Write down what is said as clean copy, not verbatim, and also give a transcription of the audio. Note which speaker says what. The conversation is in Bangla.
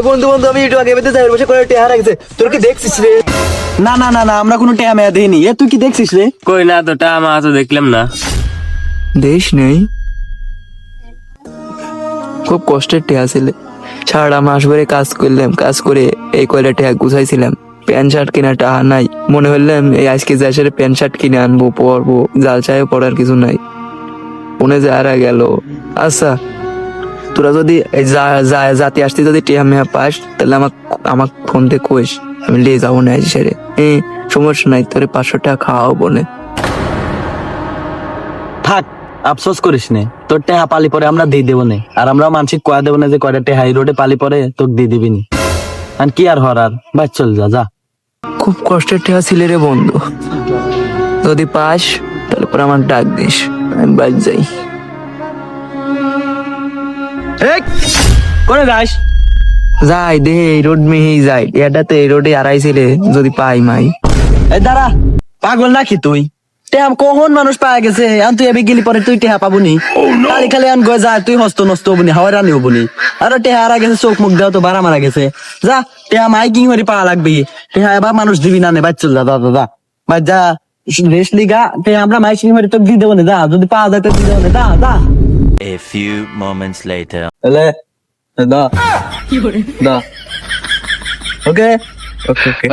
Speaker 1: বন্ধু বন্ধু আমি একটু আগে বেঁধে যাই বসে করে টেহা রাখছে তোর কি দেখছিস রে?
Speaker 2: না না না না আমরা কোনো টেয়া মেয়া দিইনি। এ তুই কি দেখছিস রে?
Speaker 3: কই না তো টা মা তো দেখলাম না।
Speaker 1: দেশ নেই, খুব কষ্টের টেহা ছিলে। সারা মাস ভরে কাজ করলাম, কাজ করে এই কয়টা টেহা গুছাইছিলাম। প্যান্ট শার্ট কেনা টাহা নাই, মনে হইলাম এই আজকে যাই সেটা প্যান্ট শার্ট কিনে আনবো, পরবো। জাল চায়ে পড়ার কিছু নাই, মনে যারা গেল। আচ্ছা তোরা যদি এই জাতি আসতে যদি টেহা মেহা পাস তাহলে আমাক ফোন দিয়ে কইস, আমি লিয়ে যাবো না আজ সেরে। সমস্যা নাই, তোরে 500 টাকা খাওয়াও বলে।
Speaker 2: থাক আফসোস করিস নে, তোর টেহা পালি পরে আমরা দিয়ে দেবো নে। আর আমরা মানসিক কয়া দেবো না যে কয়টা টেহা এই রোডে পালি পরে তোকে দিয়ে দিবি নি। আর কি আর হরার, বাই চল যা যা।
Speaker 1: খুব কষ্টের টেহা ছিলে রে বন্ধু, যদি পাস তাহলে পরে আমার ডাক দিস, আমি বাজ যাই।
Speaker 2: করে যাস?
Speaker 1: যাই দে এই রোড মেহেই যাই, এটাতে এই রোডে আড়াইছিলে যদি পাই মাই।
Speaker 2: এই দাঁড়া, পাগল নাকি তুই? টেহা কখন মানুষ পাওয়া গেছে, আন তুই এবে গেলি পরে তুই টেহা পাবনি। খালি খালি আন গয়ে যা, তুই হস্ত নষ্ট হবনি, হাওয়া রানি হবনি। আর টেহা হারা গেছে, চোখ মুখ দেওয়া তো বাড়া মারা গেছে। যা টেহা মাইকিং হরি পাওয়া লাগবে। টেহা এবার মানুষ দিবি না নে, বাদ চল যা দাদা যা বাদ যা। রেস্ট লিগা টেহা আমরা মাইকিং হরি তোকে দিয়ে দেবো না, যা যদি পাওয়া যায় তো দিয়ে দেবো না, যা যা।
Speaker 4: A few moments later.
Speaker 2: এলে দা দা ওকে
Speaker 1: ওকে ওকে।